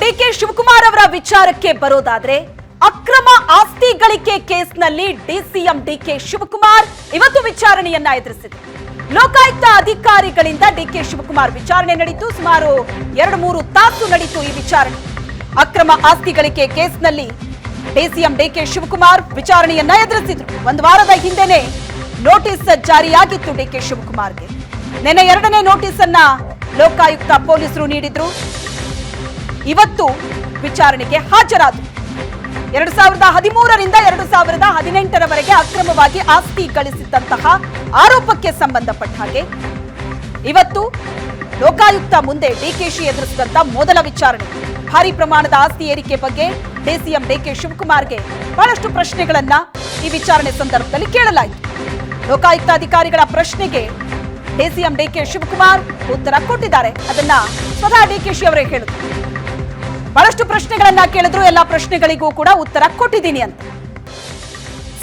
DK Shivakumar ಅವರ ವಿಚಾರಕ್ಕೆ ಬರೋದಾದ್ರೆ ಅಕ್ರಮ ಆಸ್ತಿ ಗಳಿಕೆ ಕೇಸ್ನಲ್ಲಿ ಡಿಸಿಎಂ ಡಿಕೆ ಶಿವಕುಮಾರ್ ಇವತ್ತು ವಿಚಾರಣೆಯನ್ನ ಎದುರಿಸಿದರು. ಲೋಕಾಯುಕ್ತ ಅಧಿಕಾರಿಗಳಿಂದ ಡಿಕೆ ಶಿವಕುಮಾರ್ ವಿಚಾರಣೆ ನಡೆಯಿತು. ಸುಮಾರು 2-3 ತಾಸು ನಡೆಯಿತು ಈ ವಿಚಾರಣೆ. ಅಕ್ರಮ ಆಸ್ತಿ ಗಳಿಕೆ ಕೇಸ್ನಲ್ಲಿ ಡಿಸಿಎಂ ಡಿಕೆ ಶಿವಕುಮಾರ್ ವಿಚಾರಣೆಯನ್ನ ಎದುರಿಸಿದ್ರು. ಒಂದು ವಾರದ ಹಿಂದೆನೆ ನೋಟಿಸ್ ಜಾರಿಯಾಗಿತ್ತು ಡಿಕೆ ಶಿವಕುಮಾರ್ಗೆ. ನಿನ್ನೆ 2ನೇ ನೋಟಿಸ್ ಅನ್ನ ಲೋಕಾಯುಕ್ತ ಪೊಲೀಸರು ನೀಡಿದ್ರು. ಇವತ್ತು ವಿಚಾರಣೆಗೆ ಹಾಜರಾದರು. 2013ರಿಂದ 2018ರವರೆಗೆ ಅಕ್ರಮವಾಗಿ ಆಸ್ತಿ ಗಳಿಸಿದ್ದಂತಹ ಆರೋಪಕ್ಕೆ ಸಂಬಂಧಪಟ್ಟ ಹಾಗೆ ಇವತ್ತು ಲೋಕಾಯುಕ್ತ ಮುಂದೆ ಡಿಕೆಶಿ ಎದುರಿಸಿದಂತ ಮೊದಲ ವಿಚಾರಣೆ. ಭಾರಿ ಪ್ರಮಾಣದ ಆಸ್ತಿ ಏರಿಕೆ ಬಗ್ಗೆ ಡಿಸಿಎಂ ಡಿಕೆ ಶಿವಕುಮಾರ್ಗೆ ಬಹಳಷ್ಟು ಪ್ರಶ್ನೆಗಳನ್ನ ಈ ವಿಚಾರಣೆ ಸಂದರ್ಭದಲ್ಲಿ ಕೇಳಲಾಯಿತು. ಲೋಕಾಯುಕ್ತ ಅಧಿಕಾರಿಗಳ ಪ್ರಶ್ನೆಗೆ ಡಿಸಿಎಂ ಡಿಕೆ ಶಿವಕುಮಾರ್ ಉತ್ತರ ಕೊಟ್ಟಿದ್ದಾರೆ. ಅದನ್ನ ಸ್ವತಃ ಡಿಕೆಶಿ ಅವರೇ ಹೇಳಿದ್ರು. ಬಹಳಷ್ಟು ಪ್ರಶ್ನೆಗಳನ್ನ ಕೇಳಿದ್ರು, ಎಲ್ಲಾ ಪ್ರಶ್ನೆಗಳಿಗೂ ಕೂಡ ಉತ್ತರ ಕೊಟ್ಟಿದ್ದೀನಿ ಅಂತ.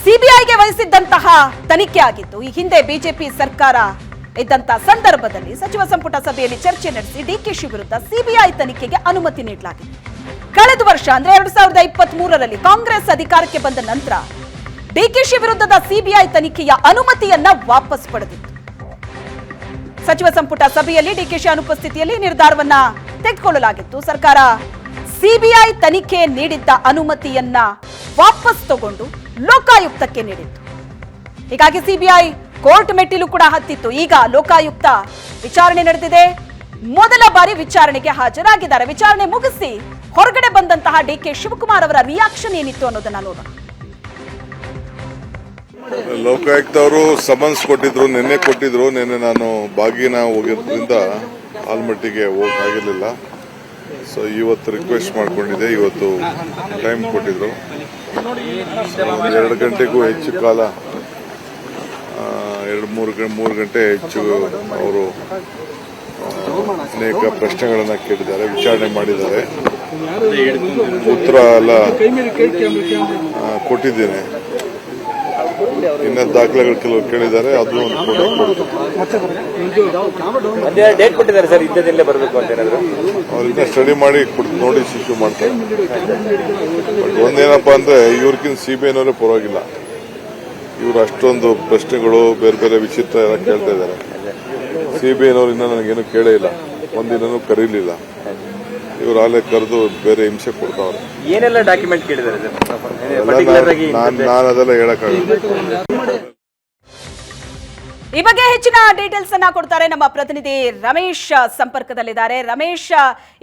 ಸಿಬಿಐಗೆ ವಹಿಸಿದ್ದಂತಹ ತನಿಖೆ ಆಗಿತ್ತು. ಈ ಹಿಂದೆ ಬಿಜೆಪಿ ಸರ್ಕಾರ ಇದ್ದಂತ ಸಂದರ್ಭದಲ್ಲಿ ಸಚಿವ ಸಂಪುಟ ಸಭೆಯಲ್ಲಿ ಚರ್ಚೆ ನಡೆಸಿ ಡಿಕೆಶಿ ವಿರುದ್ಧ ಸಿಬಿಐ ತನಿಖೆಗೆ ಅನುಮತಿ ನೀಡಲಾಗಿತ್ತು. ಕಳೆದ ವರ್ಷ ಅಂದ್ರೆ 2023ರಲ್ಲಿ ಕಾಂಗ್ರೆಸ್ ಅಧಿಕಾರಕ್ಕೆ ಬಂದ ನಂತರ ಡಿಕೆಶಿ ವಿರುದ್ಧದ ಸಿಬಿಐ ತನಿಖೆಯ ಅನುಮತಿಯನ್ನ ವಾಪಸ್ ಪಡೆದಿತ್ತು. ಸಚಿವ ಸಂಪುಟ ಸಭೆಯಲ್ಲಿ ಡಿಕೆಶಿ ಅನುಪಸ್ಥಿತಿಯಲ್ಲಿ ನಿರ್ಧಾರವನ್ನ ತೆಗೆದುಕೊಳ್ಳಲಾಗಿತ್ತು. ಸರ್ಕಾರ ಸಿಬಿಐ ತನಿಖೆ ನೀಡಿದ್ದ ಅನುಮತಿಯನ್ನ ವಾಪಸ್ ತಗೊಂಡು ಲೋಕಾಯುಕ್ತಕ್ಕೆ ನೀಡಿತ್ತು. ಹೀಗಾಗಿ ಸಿಬಿಐ ಕೋರ್ಟ್ ಮೆಟ್ಟಿಲು ಕೂಡ ಹತ್ತಿತ್ತು. ಈಗ ಲೋಕಾಯುಕ್ತ ವಿಚಾರಣೆ ನಡೆದಿದೆ. ಮೊದಲ ಬಾರಿ ವಿಚಾರಣೆಗೆ ಹಾಜರಾಗಿದ್ದಾರೆ. ವಿಚಾರಣೆ ಮುಗಿಸಿ ಹೊರಗಡೆ ಬಂದಂತಹ ಡಿಕೆ ಶಿವಕುಮಾರ್ ಅವರ ರಿಯಾಕ್ಷನ್ ಏನಿತ್ತು ಅನ್ನೋದನ್ನ ನೋಡೋಣ. ಲೋಕಾಯುಕ್ತ ಅವರು ಸಮನ್ಸ್ ಕೊಟ್ಟಿದ್ರು, ನಿನ್ನೆ ನಾನು ಬಾಗಿನ ಹೋಗಿರೋದ್ರಿಂದ ಆಲ್ಮಟ್ಟಿಗೆ ಹೋಗಕ್ಕಾಗಿರ್ಲಿಲ್ಲ. ಸೊ ಇವತ್ತು ರಿಕ್ವೆಸ್ಟ್ ಮಾಡ್ಕೊಂಡಿದ್ದೆ. ಇವತ್ತು ಟೈಮ್ ಕೊಟ್ಟಿದ್ರು. 2 ಗಂಟೆಗೂ ಹೆಚ್ಚು ಕಾಲ, 2-3 ಗಂಟೆ ಹೆಚ್ಚು ಅವರು ಅನೇಕ ಪ್ರಶ್ನೆಗಳನ್ನ ಕೇಳಿದ್ದಾರೆ, ವಿಚಾರಣೆ ಮಾಡಿದ್ದಾರೆ. ಉತ್ತರ ಎಲ್ಲ ಕೊಟ್ಟಿದ್ದೇನೆ. ಇನ್ನ ದಾಖಲೆಗಳು ಕೆಲವು ಕೇಳಿದ್ದಾರೆ, ಅದು ಡೇಟ್ ಕೊಟ್ಟಿದ್ದಾರೆ ಸರ್. ಇದ್ದದಲ್ಲೇ ಬರಬೇಕು ಅಂತ ಏನಾದ್ರು ಅವ್ರಿಂದ ಸ್ಟಡಿ ಮಾಡಿ ನೋಟಿಸ್ ಇಶ್ಯೂ ಮಾಡ್ತಾರೆ. ಬಟ್ ಒಂದೇನಪ್ಪಾ ಅಂದ್ರೆ ಇವ್ರಿಗಿಂತ ಸಿಬಿಐನವರೇ ಪರವಾಗಿಲ್ಲ. ಇವರು ಅಷ್ಟೊಂದು ಪ್ರಶ್ನೆಗಳು ಬೇರೆ ಬೇರೆ ವಿಚಿತ್ರ ಎಲ್ಲ ಕೇಳ್ತಾ ಇದ್ದಾರೆ. ಸಿಬಿಐನವರು ಇನ್ನ ನನಗೇನು ಕೇಳೇ ಇಲ್ಲ, ಒಂದಿನೂ ಕರೀಲಿಲ್ಲ. ಇವರು ಆಲೇ ಕರೆದು ಬೇರೆ ಹಿಂಸೆ ಕೊಡ್ತಾವ್ರೆ. ಏನೆಲ್ಲ ಡಾಕ್ಯುಮೆಂಟ್ ಕೇಳಿದ್ದಾರೆ ನಾನು ಅದೆಲ್ಲ ಹೇಳಕ್ಕಾಗಲ್ಲ. ಈ ಬಗ್ಗೆ ಹೆಚ್ಚಿನ ಡೀಟೇಲ್ಸ್ ಅನ್ನ ಕೊಡ್ತಾರೆ ನಮ್ಮ ಪ್ರತಿನಿಧಿ ರಮೇಶ್ ಸಂಪರ್ಕದಲ್ಲಿದ್ದಾರೆ. ರಮೇಶ್,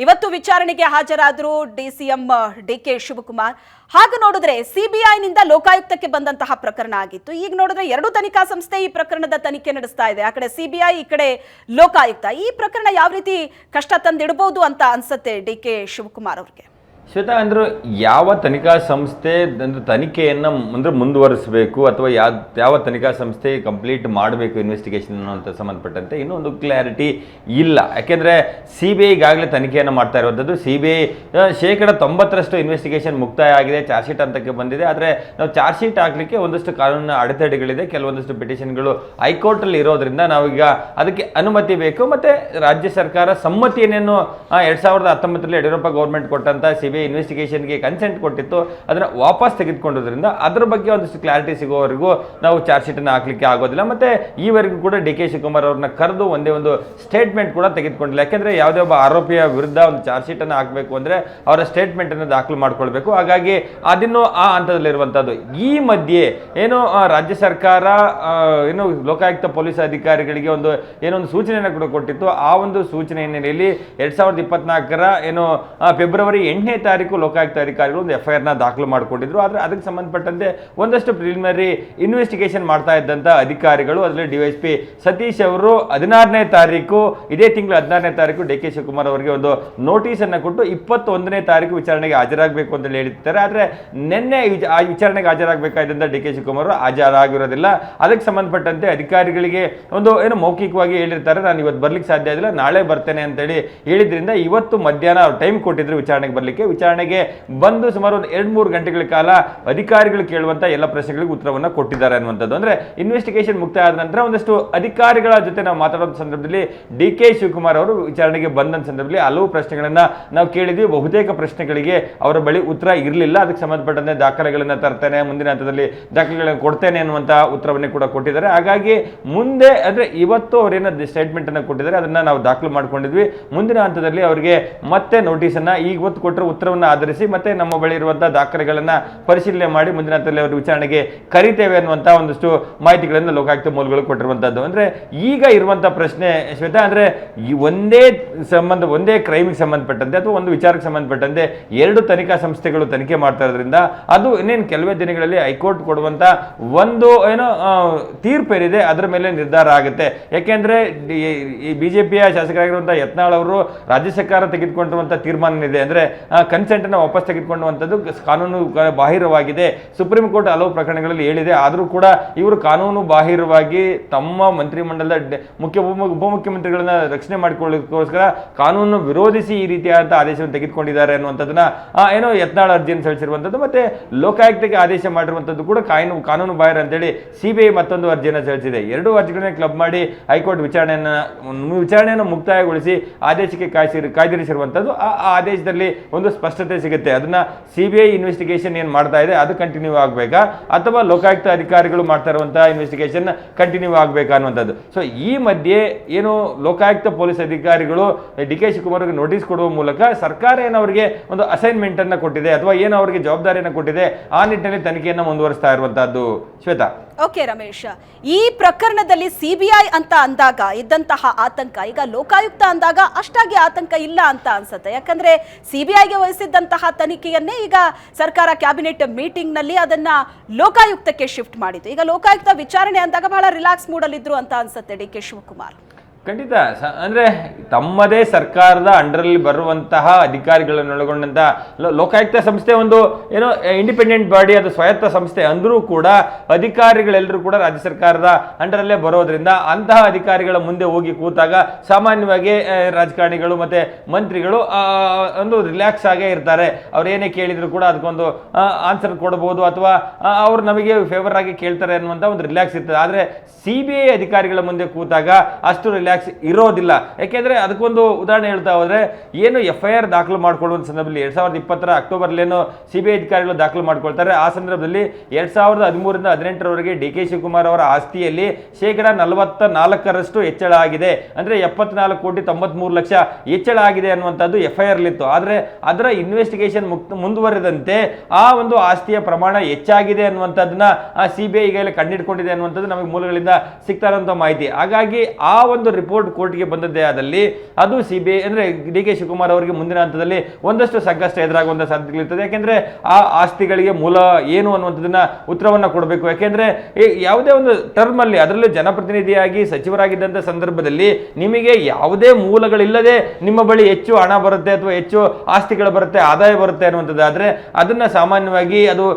ಇವತ್ತು ವಿಚಾರಣೆಗೆ ಹಾಜರಾದ್ರು ಡಿಸಿಎಂ ಡಿಕೆ ಶಿವಕುಮಾರ್. ಹಾಗೆ ನೋಡಿದ್ರೆ ಸಿಬಿಐನಿಂದ ಲೋಕಾಯುಕ್ತಕ್ಕೆ ಬಂದಂತಹ ಪ್ರಕರಣ ಆಗಿತ್ತು. ಈಗ ನೋಡಿದ್ರೆ 2 ತನಿಖಾ ಸಂಸ್ಥೆ ಈ ಪ್ರಕರಣದ ತನಿಖೆ ನಡೆಸ್ತಾ ಇದೆ. ಆ ಕಡೆ ಸಿಬಿಐ, ಈ ಕಡೆ ಲೋಕಾಯುಕ್ತ. ಈ ಪ್ರಕರಣ ಯಾವ ರೀತಿ ಕಷ್ಟ ತಂದಿಡಬಹುದು ಅಂತ ಅನ್ಸುತ್ತೆ ಡಿಕೆ ಶಿವಕುಮಾರ್ ಅವ್ರಿಗೆ? ಶ್ವೇತಾ, ಅಂದ್ರೆ ಯಾವ ತನಿಖಾ ಸಂಸ್ಥೆ ಅಂದ್ರೆ ತನಿಖೆಯನ್ನು ಅಂದ್ರೆ ಮುಂದುವರಿಸಬೇಕು ಅಥವಾ ಯಾವ ತನಿಖಾ ಸಂಸ್ಥೆ ಕಂಪ್ಲೀಟ್ ಮಾಡಬೇಕು ಇನ್ವೆಸ್ಟಿಗೇಷನ್ ಅಂತ ಸಂಬಂಧಪಟ್ಟಂತೆ ಇನ್ನೂ ಒಂದು ಕ್ಲಾರಿಟಿ ಇಲ್ಲ. ಯಾಕೆಂದರೆ CBI ಈಗಾಗಲೇ ತನಿಖೆಯನ್ನು ಮಾಡ್ತಾ ಇರುವಂಥದ್ದು. CBI 90% ಇನ್ವೆಸ್ಟಿಗೇಷನ್ ಮುಕ್ತಾಯ ಆಗಿದೆ, ಚಾರ್ಜ್ ಶೀಟ್ ಹಂತಕ್ಕೆ ಬಂದಿದೆ. ಆದರೆ ನಾವು ಚಾರ್ಜ್ ಶೀಟ್ ಹಾಕಲಿಕ್ಕೆ ಒಂದಷ್ಟು ಕಾನೂನಿನ ಅಡೆತಡೆಗಳಿದೆ, ಕೆಲವೊಂದಷ್ಟು ಪಿಟಿಷನ್ಗಳು ಹೈಕೋರ್ಟಲ್ಲಿ ಇರೋದ್ರಿಂದ ನಾವೀಗ ಅದಕ್ಕೆ ಅನುಮತಿ ಬೇಕು. ಮತ್ತು ರಾಜ್ಯ ಸರ್ಕಾರ ಸಮ್ಮತಿಯನ್ನೇನು 2019ರಲ್ಲಿ ಯಡಿಯೂರಪ್ಪ ಗೌರ್ಮೆಂಟ್ ಕೊಟ್ಟಂಥ CBI ಇನ್ವೆಸ್ಟಿಗೇಷನ್ಗೆ ಕನ್ಸೆಂಟ್ ಕೊಟ್ಟಿತ್ತು, ಅದನ್ನ ವಾಪಸ್ ತೆಗೆದುಕೊಂಡಿರೋದ್ರಿಂದ ಅದರ ಬಗ್ಗೆ ಒಂದಷ್ಟು ಕ್ಲಾರಿಟಿ ಸಿಗೋವರೆಗೂ ನಾವು ಚಾರ್ಜ್ ಶೀಟ್ ಅನ್ನು ಹಾಕ್ಲಿಕ್ಕೆ ಆಗೋದಿಲ್ಲ. ಮತ್ತೆ ಈವರೆಗೂ ಕೂಡ ಡಿಕೆ ಶಿವಕುಮಾರ್ ಅವ್ರನ್ನ ಕರೆದು ಒಂದೇ ಒಂದು ಸ್ಟೇಟ್ಮೆಂಟ್ ಕೂಡ ತೆಗೆದುಕೊಂಡಿಲ್ಲ. ಯಾಕೆಂದ್ರೆ ಯಾವುದೇ ಒಬ್ಬ ಆರೋಪಿಯ ವಿರುದ್ಧ ಒಂದು ಚಾರ್ಜ್ ಶೀಟ್ ಅನ್ನು ಹಾಕಬೇಕು ಅಂದ್ರೆ ಅವರ ಸ್ಟೇಟ್ಮೆಂಟ್ ಅನ್ನು ದಾಖಲು ಮಾಡ್ಕೊಳ್ಬೇಕು. ಹಾಗಾಗಿ ಅದನ್ನು ಆ ಹಂತದಲ್ಲಿರುವಂತದ್ದು. ಈ ಮಧ್ಯೆ ಏನು ರಾಜ್ಯ ಸರ್ಕಾರ ಏನು ಲೋಕಾಯುಕ್ತ ಪೊಲೀಸ್ ಅಧಿಕಾರಿಗಳಿಗೆ ಏನೊಂದು ಸೂಚನೆಯನ್ನು ಕೂಡ ಕೊಟ್ಟಿತ್ತು. ಆ ಒಂದು ಸೂಚನೆ ಹಿನ್ನೆಲೆಯಲ್ಲಿ 2024ರ ಏನು ಫೆಬ್ರವರಿ 8ನೇ ತಾರೀಕು ಲೋಕಾಯುಕ್ತ ಅಧಿಕಾರಿಗಳು ಒಂದು FIR ದಾಖಲು ಮಾಡಿಕೊಂಡಿದ್ರು. ಆದರೆ ಅದಕ್ಕೆ ಸಂಬಂಧಪಟ್ಟಂತೆ ಒಂದಷ್ಟು ಪ್ರಿಲಿಮಿನರಿ ಇನ್ವೆಸ್ಟಿಗೇಷನ್ ಮಾಡ್ತಾ ಇದ್ದಂಥ ಅಧಿಕಾರಿಗಳು, ಅದರಲ್ಲಿ DYSP ಸತೀಶ್ ಅವರು 16ನೇ ತಾರೀಕು, ಇದೇ ತಿಂಗಳು 16ನೇ ತಾರೀಕು ಡಿಕೆ ಶಿವಕುಮಾರ್ ಅವರಿಗೆ ಒಂದು ನೋಟಿಸ್ ಅನ್ನು ಕೊಟ್ಟು 21ನೇ ತಾರೀಕು ವಿಚಾರಣೆಗೆ ಹಾಜರಾಗಬೇಕು ಅಂತ ಹೇಳಿರ್ತಾರೆ. ಆದರೆ ನಿನ್ನೆ ಆ ವಿಚಾರಣೆಗೆ ಹಾಜರಾಗಬೇಕಾದಂಥ ಡಿಕೆ ಶಿವಕುಮಾರ್ ಅವರು ಹಾಜರಾಗಿರೋದಿಲ್ಲ. ಅದಕ್ಕೆ ಸಂಬಂಧಪಟ್ಟಂತೆ ಅಧಿಕಾರಿಗಳಿಗೆ ಏನು ಮೌಖಿಕವಾಗಿ ಹೇಳಿರ್ತಾರೆ, ನಾನು ಇವತ್ತು ಬರ್ಲಿಕ್ಕೆ ಸಾಧ್ಯ ಆಗಿಲ್ಲ, ನಾಳೆ ಬರ್ತೇನೆ ಅಂತೇಳಿ ಹೇಳಿದ್ರಿಂದ ಇವತ್ತು ಮಧ್ಯಾಹ್ನ ಟೈಮ್ ಕೊಟ್ಟಿದ್ರು ವಿಚಾರಣೆಗೆ ಬರಲಿಕ್ಕೆ. ವಿಚಾರಣೆಗೆ ಬಂದು ಸುಮಾರು ಒಂದು 2-3 ಗಂಟೆಗಳ ಕಾಲ ಅಧಿಕಾರಿಗಳು ಕೇಳುವಂತ ಎಲ್ಲ ಪ್ರಶ್ನೆಗಳಿಗೆ ಉತ್ತರವನ್ನು ಕೊಟ್ಟಿದ್ದಾರೆ ಅನ್ನುವಂಥದ್ದು. ಅಂದ್ರೆ ಇನ್ವೆಸ್ಟಿಗೇಷನ್ ಮುಕ್ತಾಯ ಆದ ನಂತರ ಒಂದಷ್ಟು ಅಧಿಕಾರಿಗಳ ಜೊತೆ ನಾವು ಮಾತಾಡೋ ಸಂದರ್ಭದಲ್ಲಿ ಡಿ.ಕೆ. ಶಿವಕುಮಾರ್ ಅವರು ವಿಚಾರಣೆಗೆ ಬಂದ ಸಂದರ್ಭದಲ್ಲಿ ಹಲವು ಪ್ರಶ್ನೆಗಳನ್ನ ನಾವು ಕೇಳಿದ್ವಿ. ಬಹುತೇಕ ಪ್ರಶ್ನೆಗಳಿಗೆ ಅವರ ಬಳಿ ಉತ್ತರ ಇರಲಿಲ್ಲ. ಅದಕ್ಕೆ ಸಂಬಂಧಪಟ್ಟಂತೆ ದಾಖಲೆಗಳನ್ನ ತರ್ತೇನೆ, ಮುಂದಿನ ಹಂತದಲ್ಲಿ ದಾಖಲೆಗಳನ್ನು ಕೊಡ್ತೇನೆ ಅನ್ನುವಂತ ಉತ್ತರವನ್ನೇ ಕೂಡ ಕೊಟ್ಟಿದ್ದಾರೆ. ಹಾಗಾಗಿ ಮುಂದೆ ಅಂದ್ರೆ ಇವತ್ತು ಅವರೇನೋ ಸ್ಟೇಟ್ಮೆಂಟ್ ಅನ್ನು ಕೊಟ್ಟಿದ್ದಾರೆ, ಅದನ್ನ ನಾವು ದಾಖಲು ಮಾಡ್ಕೊಂಡಿದ್ವಿ. ಮುಂದಿನ ಹಂತದಲ್ಲಿ ಅವರಿಗೆ ಮತ್ತೆ ನೋಟಿಸ್ ಅನ್ನ ಇವತ್ತು ಕೊಟ್ಟರೆ ಉತ್ತರವನ್ನು ಆಧರಿಸಿ ಮತ್ತೆ ನಮ್ಮ ಬಳಿ ಇರುವಂತಹ ದಾಖಲೆಗಳನ್ನ ಪರಿಶೀಲನೆ ಮಾಡಿ ಮುಂದಿನ ಹಂತದಲ್ಲಿ ಅವರು ವಿಚಾರಣೆಗೆ ಕರಿತೇವೆ ಅನ್ನುವಂತಹ ಒಂದಷ್ಟು ಮಾಹಿತಿಗಳನ್ನು ಲೋಕಾಯುಕ್ತ ಮೂಲಗಳು ಕೊಟ್ಟಿರುವಂತದ್ದು. ಅಂದ್ರೆ ಈಗ ಇರುವಂತಹ ಪ್ರಶ್ನೆ ಶ್ವೇತಾ, ಅಂದ್ರೆ ಈ ಒಂದೇ ಕ್ರೈಮಿಗೆ ಸಂಬಂಧಪಟ್ಟಂತೆ ಅಥವಾ ಒಂದು ವಿಚಾರಕ್ಕೆ ಸಂಬಂಧಪಟ್ಟಂತೆ 2 ತನಿಖಾ ಸಂಸ್ಥೆಗಳು ತನಿಖೆ ಮಾಡ್ತಾ ಇರೋದ್ರಿಂದ ಅದು ಇನ್ನೇನು ಕೆಲವೇ ದಿನಗಳಲ್ಲಿ ಹೈಕೋರ್ಟ್ ಕೊಡುವಂತ ಒಂದು ತೀರ್ಪು ಏನಿದೆ ಅದರ ಮೇಲೆ ನಿರ್ಧಾರ ಆಗುತ್ತೆ. ಯಾಕೆಂದ್ರೆ ಈ ಬಿಜೆಪಿಯ ಶಾಸಕರಾಗಿರುವಂತಹ ಯತ್ನಾಳ್ ಅವರು ರಾಜ್ಯ ಸರ್ಕಾರ ತೆಗೆದುಕೊಂಡಿರುವಂತಹ ತೀರ್ಮಾನ ಇದೆ, ಅಂದ್ರೆ ಕನ್ಸೆಂಟ್ ಅನ್ನು ವಾಪಸ್ ತೆಗೆದುಕೊಳ್ಳುವಂಥದ್ದು ಕಾನೂನು ಬಾಹಿರವಾಗಿದೆ. ಸುಪ್ರೀಂ ಕೋರ್ಟ್ ಹಲವು ಪ್ರಕರಣಗಳಲ್ಲಿ ಹೇಳಿದೆ. ಆದರೂ ಕೂಡ ಇವರು ಕಾನೂನು ಬಾಹಿರವಾಗಿ ತಮ್ಮ ಮಂತ್ರಿಮಂಡಲದ ಉಪಮುಖ್ಯಮಂತ್ರಿಗಳನ್ನ ರಕ್ಷಣೆ ಮಾಡಿಕೊಳ್ಳೋದಕ್ಕೋಸ್ಕರ ಕಾನೂನು ವಿರೋಧಿಸಿ ಈ ರೀತಿಯಾದಂತಹ ಆದೇಶವನ್ನು ತೆಗೆದುಕೊಂಡಿದ್ದಾರೆ ಅನ್ನುವಂಥದ್ದನ್ನ ಯತ್ನಾಳ್ ಅರ್ಜಿಯನ್ನು ಸಲ್ಲಿಸಿರುವಂಥದ್ದು. ಮತ್ತೆ ಲೋಕಾಯುಕ್ತಕ್ಕೆ ಆದೇಶ ಮಾಡಿರುವಂಥದ್ದು ಕೂಡ ಕಾನೂನು ಬಾಹಿರ ಅಂತೇಳಿ ಸಿಬಿಐ ಮತ್ತೊಂದು ಅರ್ಜಿಯನ್ನು ಸಲ್ಲಿಸಿದೆ. 2 ಅರ್ಜಿಗಳನ್ನ ಕ್ಲಬ್ ಮಾಡಿ ಹೈಕೋರ್ಟ್ ವಿಚಾರಣೆಯನ್ನು ಮುಕ್ತಾಯಗೊಳಿಸಿ ಆದೇಶಕ್ಕೆ ಕಾಯ್ದಿರಿಸಿರುವಂಥದ್ದು. ಆ ಆದೇಶದಲ್ಲಿ ಒಂದು ಸ್ಪಷ್ಟತೆ ಸಿಗುತ್ತೆ. ಅದನ್ನ ಸಿಬಿಐ ಇನ್ವೆಸ್ಟಿಗೇಷನ್ ಏನ್ ಮಾಡ್ತಾ ಇದೆ ಅದು ಕಂಟಿನ್ಯೂ ಆಗಬೇಕಾ ಅಥವಾ ಲೋಕಾಯುಕ್ತ ಅಧಿಕಾರಿಗಳು ಮಾಡ್ತಾ ಇರುವಂತಹ ಇನ್ವೆಸ್ಟಿಗೇಷನ್ ಕಂಟಿನ್ಯೂ ಆಗಬೇಕಾ ಅನ್ನುವಂಥದ್ದು. ಸೊ ಈ ಮಧ್ಯೆ ಏನು ಲೋಕಾಯುಕ್ತ ಪೊಲೀಸ್ ಅಧಿಕಾರಿಗಳು ಡಿ.ಕೆ. ಶಿವಕುಮಾರ್ ಅವರಿಗೆ ನೋಟಿಸ್ ಕೊಡುವ ಮೂಲಕ ಸರ್ಕಾರ ಅವರಿಗೆ ಒಂದು ಅಸೈನ್ಮೆಂಟ್ ಅನ್ನ ಕೊಟ್ಟಿದೆ ಅಥವಾ ಏನು ಅವರಿಗೆ ಜವಾಬ್ದಾರಿಯನ್ನು ಕೊಟ್ಟಿದೆ ಆ ನಿಟ್ಟಿನಲ್ಲಿ ತನಿಖೆಯನ್ನು ಮುಂದುವರಿಸ್ತಾ ಇರುವಂತಹದ್ದು. ಶ್ವೇತಾ. ಓಕೆ ರಮೇಶ್, ಈ ಪ್ರಕರಣದಲ್ಲಿ ಸಿಬಿಐ ಅಂತ ಅಂದಾಗ ಇದ್ದಂತಹ ಆತಂಕ ಈಗ ಲೋಕಾಯುಕ್ತ ಅಂದಾಗ ಅಷ್ಟಾಗಿ ಆತಂಕ ಇಲ್ಲ ಅಂತ ಅನ್ಸುತ್ತೆ. ಯಾಕಂದ್ರೆ ಸಿಬಿಐಗೆ ವಹಿಸಿದ್ದಂತಹ ತನಿಖೆಯನ್ನೇ ಈಗ ಸರ್ಕಾರ ಕ್ಯಾಬಿನೆಟ್ ಮೀಟಿಂಗ್ ನಲ್ಲಿ ಅದನ್ನ ಲೋಕಾಯುಕ್ತಕ್ಕೆ ಶಿಫ್ಟ್ ಮಾಡಿತು. ಈಗ ಲೋಕಾಯುಕ್ತ ವಿಚಾರಣೆ ಅಂದಾಗ ಬಹಳ ರಿಲ್ಯಾಕ್ಸ್ ಮೂಡ್ ಅಲ್ಲಿ ಇದ್ರು ಅಂತ ಅನ್ಸುತ್ತೆ ಡಿ.ಕೆ. ಶಿವಕುಮಾರ್. ಖಂಡಿತ. ಅಂದ್ರೆ ತಮ್ಮದೇ ಸರ್ಕಾರದ ಅಂಡರಲ್ಲಿ ಬರುವಂತಹ ಅಧಿಕಾರಿಗಳನ್ನು ಒಳಗೊಂಡಂತಹ ಲೋಕಾಯುಕ್ತ ಸಂಸ್ಥೆ ಒಂದು ಇಂಡಿಪೆಂಡೆಂಟ್ ಬಾಡಿ, ಅದು ಸ್ವಾಯತ್ತ ಸಂಸ್ಥೆ ಅಂದ್ರೂ ಕೂಡ ಅಧಿಕಾರಿಗಳೆಲ್ಲರೂ ಕೂಡ ರಾಜ್ಯ ಸರ್ಕಾರದ ಅಂಡರಲ್ಲೇ ಬರೋದ್ರಿಂದ ಅಂತಹ ಅಧಿಕಾರಿಗಳ ಮುಂದೆ ಹೋಗಿ ಕೂತಾಗ ಸಾಮಾನ್ಯವಾಗಿ ರಾಜಕಾರಣಿಗಳು ಮತ್ತೆ ಮಂತ್ರಿಗಳು ಒಂದು ರಿಲ್ಯಾಕ್ಸ್ ಆಗೇ ಇರ್ತಾರೆ. ಅವ್ರು ಏನೇ ಕೇಳಿದ್ರು ಕೂಡ ಅದಕ್ಕೊಂದು ಆನ್ಸರ್ ಕೊಡಬಹುದು ಅಥವಾ ಅವ್ರು ನಮಗೆ ಫೇವರ್ ಆಗಿ ಕೇಳ್ತಾರೆ ಅನ್ನುವಂತ ಒಂದು ರಿಲ್ಯಾಕ್ಸ್ ಇರ್ತದೆ. ಆದ್ರೆ ಸಿಬಿಐ ಅಧಿಕಾರಿಗಳ ಮುಂದೆ ಕೂತಾಗ ಅಷ್ಟು ರಿಲ್ಯಾಕ್ಸ್ ಇರೋದಿಲ್ಲ. ಯಾಕೆಂದ್ರೆ ಅದಕ್ಕೊಂದು ಉದಾಹರಣೆ ಹೇಳ್ತಾ ಹೋದ್ರೆ ಏನು FIR ದಾಖಲು ಮಾಡಿಕೊಳ್ಳುವ ಸಂದರ್ಭದಲ್ಲಿ 2020 ಅಕ್ಟೋಬರ್ಲೇನು ಸಿಬಿಐ ಅಧಿಕಾರಿಗಳು ದಾಖಲು ಮಾಡ್ಕೊಳ್ತಾರೆ. ಆ ಸಂದರ್ಭದಲ್ಲಿ 2013ರಿಂದ 18ರವರೆಗೆ ಡಿ.ಕೆ. ಶಿವಕುಮಾರ್ ಅವರ ಆಸ್ತಿಯಲ್ಲಿ 44% ಹೆಚ್ಚಳ ಆಗಿದೆ. ಅಂದ್ರೆ 74,93,00,000 ಹೆಚ್ಚಳ ಆಗಿದೆ ಅನ್ನುವಂಥದ್ದು FIR ಲಿತ್ತು. ಆದ್ರೆ ಅದರ ಇನ್ವೆಸ್ಟಿಗೇಷನ್ ಮುಂದುವರೆದಂತೆ ಆ ಒಂದು ಆಸ್ತಿಯ ಪ್ರಮಾಣ ಹೆಚ್ಚಾಗಿದೆ ಅನ್ನುವಂಥದ್ದನ್ನ ಸಿಬಿಐ ಈಗಾಗಲೇ ಕಂಡಿಡ್ಕೊಂಡಿದೆ ಅನ್ನುವಂಥದ್ದು ನಮಗೆ ಮೂಲಗಳಿಂದ ಸಿಗ್ತಾ ಇರುವಂತಹ ಮಾಹಿತಿ. ಹಾಗಾಗಿ ಆ ಒಂದು ರಿಪೋರ್ಟ್ ಕೋರ್ಟ್ಗೆ ಬಂದದ್ದೇ ಆದಲ್ಲಿ ಅದು ಸಿಬಿಐ ಅಂದ್ರೆ ಡಿ.ಕೆ. ಶಿವಕುಮಾರ್ ಅವರಿಗೆ ಮುಂದಿನ ಹಂತದಲ್ಲಿ ಒಂದಷ್ಟು ಸಂಕಷ್ಟ ಎದುರಾಗುವಂತಹ ಸಾಧ್ಯತೆಗಳಿರ್ತದೆ. ಯಾಕೆಂದ್ರೆ ಆ ಆಸ್ತಿಗಳಿಗೆ ಮೂಲ ಏನು ಅನ್ನುವಂಥದ್ದನ್ನ ಉತ್ತರವನ್ನ ಕೊಡಬೇಕು. ಯಾಕೆಂದ್ರೆ ಯಾವುದೇ ಒಂದು ಟರ್ಮ್ ಅಲ್ಲಿ ಅದರಲ್ಲೂ ಜನಪ್ರತಿನಿಧಿಯಾಗಿ ಸಚಿವರಾಗಿದ್ದಂಥ ಸಂದರ್ಭದಲ್ಲಿ ನಿಮಗೆ ಯಾವುದೇ ಮೂಲಗಳಿಲ್ಲದೆ ನಿಮ್ಮ ಬಳಿ ಹೆಚ್ಚು ಹಣ ಬರುತ್ತೆ ಅಥವಾ ಹೆಚ್ಚು ಆಸ್ತಿಗಳು ಬರುತ್ತೆ, ಆದಾಯ ಬರುತ್ತೆ ಅನ್ನುವಂಥದ್ದು ಆದ್ರೆ ಅದನ್ನ ಸಾಮಾನ್ಯವಾಗಿ ಅದು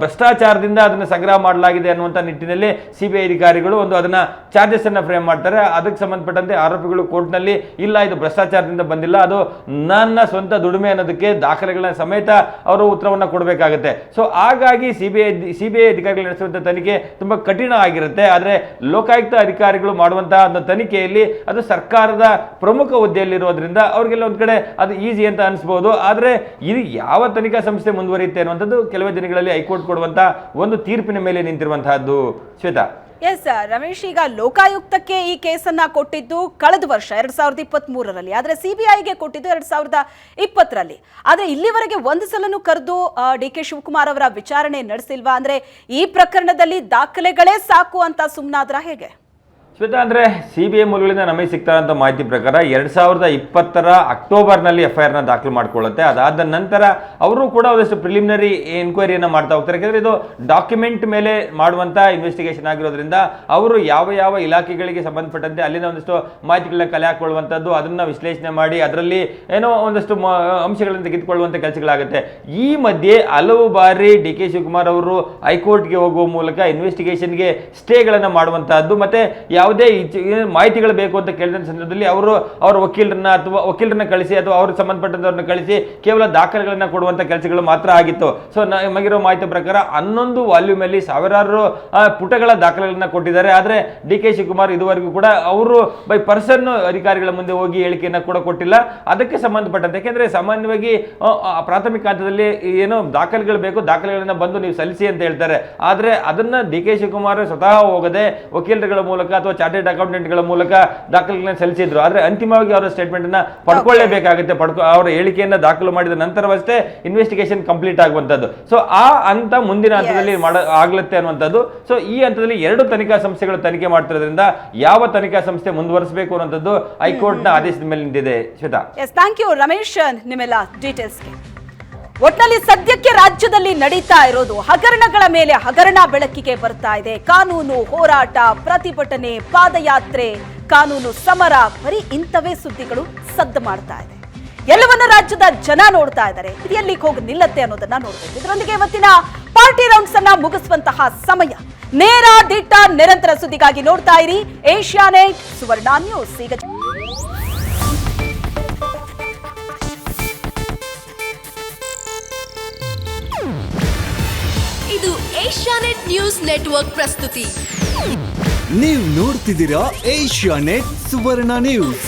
ಭ್ರಷ್ಟಾಚಾರದಿಂದ ಅದನ್ನ ಸಂಗ್ರಹ ಮಾಡಲಾಗಿದೆ ಅನ್ನುವಂಥ ನಿಟ್ಟಿನಲ್ಲಿ ಸಿಬಿಐ ಅಧಿಕಾರಿಗಳು ಅದನ್ನ ಚಾರ್ಜಸ್ ಅನ್ನ ಫ್ರೇಮ್ ಮಾಡ್ತಾರೆ. ಅದಕ್ಕೆ ಸಂಬಂಧಪಟ್ಟಂತೆ ಆರೋಪಿಗಳು ಕೋರ್ಟ್ ನಲ್ಲಿ ಇಲ್ಲ ಇದು ಭ್ರಷ್ಟಾಚಾರದಿಂದ ಬಂದಿಲ್ಲ, ಅದು ನನ್ನ ಸ್ವಂತ ದುಡಿಮೆ ಅನ್ನೋದಕ್ಕೆ ದಾಖಲೆಗಳ ಸಮೇತ ಅವರು ಉತ್ತರವನ್ನ ಕೊಡಬೇಕಾಗುತ್ತೆ. ಸೊ ಹಾಗಾಗಿ ಸಿಬಿಐ ಅಧಿಕಾರಿಗಳು ನಡೆಸುವಂತಹ ತನಿಖೆ ತುಂಬಾ ಕಠಿಣ ಆಗಿರುತ್ತೆ. ಆದ್ರೆ ಲೋಕಾಯುಕ್ತ ಅಧಿಕಾರಿಗಳು ಮಾಡುವಂತಹ ಒಂದು ತನಿಖೆಯಲ್ಲಿ ಅದು ಸರ್ಕಾರದ ಪ್ರಮುಖ ಹುದ್ದೆಯಲ್ಲಿರೋದ್ರಿಂದ ಅವ್ರಿಗೆಲ್ಲ ಒಂದ್ ಕಡೆ ಅದು ಈಸಿ ಅಂತ ಅನಿಸಬಹುದು. ಆದ್ರೆ ಇದು ಯಾವ ತನಿಖಾ ಸಂಸ್ಥೆ ಮುಂದುವರಿಯುತ್ತೆ ಅನ್ನುವಂಥದ್ದು ಕೆಲವೇ ದಿನಗಳಲ್ಲಿ ಹೈಕೋರ್ಟ್ ಕೊಡುವಂತಹ ಒಂದು ತೀರ್ಪಿನ ಮೇಲೆ ನಿಂತಿರುವಂತಹದ್ದು. ಶ್ವೇತಾ. ಎಸ್ ರಮೇಶ್, ಈಗ ಲೋಕಾಯುಕ್ತಕ್ಕೆ ಈ ಕೇಸನ್ನ ಕೊಟ್ಟಿದ್ದು ಕಳೆದ ವರ್ಷ 2023ರಲ್ಲಿ, ಆದ್ರೆ ಸಿಬಿಐಗೆ ಕೊಟ್ಟಿದ್ದು 2020ರಲ್ಲಿ. ಆದ್ರೆ ಇಲ್ಲಿವರೆಗೆ ಒಂದು ಸಲನೂ ಕರೆದು ಡಿ.ಕೆ. ಶಿವಕುಮಾರ್ ಅವರ ವಿಚಾರಣೆ ನಡೆಸಿಲ್ವಾ? ಅಂದ್ರೆ ಈ ಪ್ರಕರಣದಲ್ಲಿ ದಾಖಲೆಗಳೇ ಸಾಕು ಅಂತ ಸುಮ್ಮನಾದ್ರ ಹೇಗೆ? ಶ್ವೇತಾ, ಅಂದ್ರೆ ಸಿಬಿಐ ಮೂಲಗಳಿಂದ ನಮಗೆ ಸಿಗ್ತಾರಂತ ಮಾಹಿತಿ ಪ್ರಕಾರ 2020 ಅಕ್ಟೋಬರ್ನಲ್ಲಿ FIR ನ ದಾಖಲು ಮಾಡಿಕೊಳ್ಳುತ್ತೆ. ಅದಾದ ನಂತರ ಅವರು ಕೂಡ ಒಂದಷ್ಟು ಪ್ರಿಲಿಮಿನರಿ ಎನ್ಕ್ವೈರಿಯನ್ನು ಮಾಡ್ತಾ ಹೋಗ್ತಾರೆ. ಯಾಕಂದ್ರೆ ಇದು ಡಾಕ್ಯುಮೆಂಟ್ ಮೇಲೆ ಮಾಡುವಂತ ಇನ್ವೆಸ್ಟಿಗೇಷನ್ ಆಗಿರೋದ್ರಿಂದ ಅವರು ಯಾವ ಇಲಾಖೆಗಳಿಗೆ ಸಂಬಂಧಪಟ್ಟಂತೆ ಅಲ್ಲಿನ ಒಂದಷ್ಟು ಮಾಹಿತಿಗಳನ್ನ ಕಲೆ ಹಾಕೊಳ್ಳುವಂಥದ್ದು, ಅದನ್ನ ವಿಶ್ಲೇಷಣೆ ಮಾಡಿ ಅದರಲ್ಲಿ ಒಂದಷ್ಟು ಅಂಶಗಳನ್ನು ತೆಗೆದುಕೊಳ್ಳುವಂತ ಕೆಲಸಗಳಾಗುತ್ತೆ. ಈ ಮಧ್ಯೆ ಹಲವು ಬಾರಿ ಡಿ.ಕೆ. ಶಿವಕುಮಾರ್ ಅವರು ಹೈಕೋರ್ಟ್ಗೆ ಹೋಗುವ ಮೂಲಕ ಇನ್ವೆಸ್ಟಿಗೇಷನ್ಗೆ ಸ್ಟೇಗಳನ್ನು ಮಾಡುವಂತಹದ್ದು ಮತ್ತೆ ಯಾವುದೇ ಮಾಹಿತಿಗಳು ಬೇಕು ಅಂತ ಕೇಳಿದ ಸಂದರ್ಭದಲ್ಲಿ ಅವರು ಅವರ ವಕೀಲರನ್ನ ಕಳಿಸಿ ಅಥವಾ ಅವ್ರಿಗೆ ಸಂಬಂಧಪಟ್ಟಂತವ್ರನ್ನ ಕಳಿಸಿ ಕೇವಲ ದಾಖಲೆಗಳನ್ನ ಕೊಡುವಂತ ಕೆಲಸಗಳು ಮಾತ್ರ ಆಗಿತ್ತು. ಸೊ ನಮಗಿರೋ ಮಾಹಿತಿ ಪ್ರಕಾರ 11 ವಾಲ್ಯೂಮ್ ಅಲ್ಲಿ ಸಾವಿರಾರು ಪುಟಗಳ ದಾಖಲೆಗಳನ್ನ ಕೊಟ್ಟಿದ್ದಾರೆ. ಆದ್ರೆ ಡಿ ಕೆ ಶಿವಕುಮಾರ್ ಇದುವರೆಗೂ ಕೂಡ ಅವರು ಬೈ ಪರ್ಸನ್ ಅಧಿಕಾರಿಗಳ ಮುಂದೆ ಹೋಗಿ ಹೇಳಿಕೆಯನ್ನ ಕೂಡ ಕೊಟ್ಟಿಲ್ಲ. ಅದಕ್ಕೆ ಸಂಬಂಧಪಟ್ಟಂತೆ ಯಾಕೆಂದ್ರೆ ಸಾಮಾನ್ಯವಾಗಿ ಪ್ರಾಥಮಿಕ ಹಂತದಲ್ಲಿ ಏನೋ ದಾಖಲೆಗಳು ಬೇಕು, ದಾಖಲೆಗಳನ್ನ ಬಂದು ನೀವು ಸಲ್ಲಿಸಿ ಅಂತ ಹೇಳ್ತಾರೆ. ಆದ್ರೆ ಅದನ್ನ ಡಿ ಕೆ ಶಿವಕುಮಾರ್ ಸ್ವತಃ ಹೋಗದೆ ವಕೀಲರುಗಳ ಮೂಲಕ ಅಥವಾ ಚಾರ್ಟೆಡ್ ಅಕೌಂಟೆಂಟ್ಗಳ ಮೂಲಕ ದಾಖಲೆಗಳನ್ನ ಸಲ್ಲಿಸಿದ್ರು. ಆದ್ರೆ ಅಂತಿಮವಾಗಿ ಅವರ ಸ್ಟೇಟ್ಮೆಂಟ್ ಅನ್ನ ಪಡ್ಕೊಳ್ಳೇಬೇಕಾಗುತ್ತೆ. ಅವರ ಹೇಳಿಕೆಯನ್ನ ದಾಖಲು ಮಾಡಿದ ನಂತರವಷ್ಟೇ ಇನ್ವೆಸ್ಟಿಗೇಷನ್ ಕಂಪ್ಲೀಟ್ ಆಗುವಂತದ್ದು. ಸೊ ಆ ಹಂತ ಮುಂದಿನ ಹಂತದಲ್ಲಿ ಆಗ್ಲತ್ತೆ ಅನ್ನುವಂಥದ್ದು. ಸೊ ಈ ಹಂತದಲ್ಲಿ 2 ತನಿಖಾ ಸಂಸ್ಥೆಗಳು ತನಿಖೆ ಮಾಡ್ತಿರೋದ್ರಿಂದ ಯಾವ ತನಿಖಾ ಸಂಸ್ಥೆ ಮುಂದುವರಿಸಬೇಕು ಅನ್ನುವಂಥದ್ದು ಹೈಕೋರ್ಟ್ ನ ಆದೇಶದ ಮೇಲೆ ನಿಂತಿದೆ. ಶ್ವೇತಾ, ಥ್ಯಾಂಕ್ ಯು ರಮೇಶ್ ನಿಮ್ಮೆಲ್ಲ ಡೀಟೇಲ್ಸ್ಗೆ. ಒಟ್ನಲ್ಲಿ ಸದ್ಯಕ್ಕೆ ರಾಜ್ಯದಲ್ಲಿ ನಡೀತಾ ಇರೋದು ಹಗರಣಗಳ ಮೇಲೆ ಹಗರಣ ಬೆಳಕಿಗೆ ಬರ್ತಾ ಇದೆ. ಕಾನೂನು ಹೋರಾಟ, ಪ್ರತಿಭಟನೆ, ಪಾದಯಾತ್ರೆ, ಕಾನೂನು ಸಮರ, ಬರೀ ಇಂಥವೇ ಸುದ್ದಿಗಳು ಸದ್ದು ಮಾಡ್ತಾ ಇದೆ. ಎಲ್ಲವನ್ನ ರಾಜ್ಯದ ಜನ ನೋಡ್ತಾ ಇದ್ದಾರೆ. ಇದು ಎಲ್ಲಿಗೆ ಹೋಗಿ ನಿಲ್ಲತ್ತೆ ಅನ್ನೋದನ್ನ ನೋಡ್ಬೇಕು. ಇದರೊಂದಿಗೆ ಇವತ್ತಿನ ಪಾರ್ಟಿ ರೌಂಡ್ಸ್ ಅನ್ನ ಮುಗಿಸುವಂತಹ ಸಮಯ. ನೇರ ದಿಟ್ಟ ನಿರಂತರ ಸುದ್ದಿಗಾಗಿ ನೋಡ್ತಾ ಇರಿ ಏಷ್ಯಾನೆಟ್ ಸುವರ್ಣ ನ್ಯೂಸ್. ಈಗ ಇದು ಏಷ್ಯಾನೆಟ್ ನ್ಯೂಸ್ ನೆಟ್ವರ್ಕ್ ಪ್ರಸ್ತುತಿ. ನೀವು ನೋಡ್ತಿದ್ದೀರಾ ಏಷ್ಯಾನೆಟ್ ಸುವರ್ಣ ನ್ಯೂಸ್.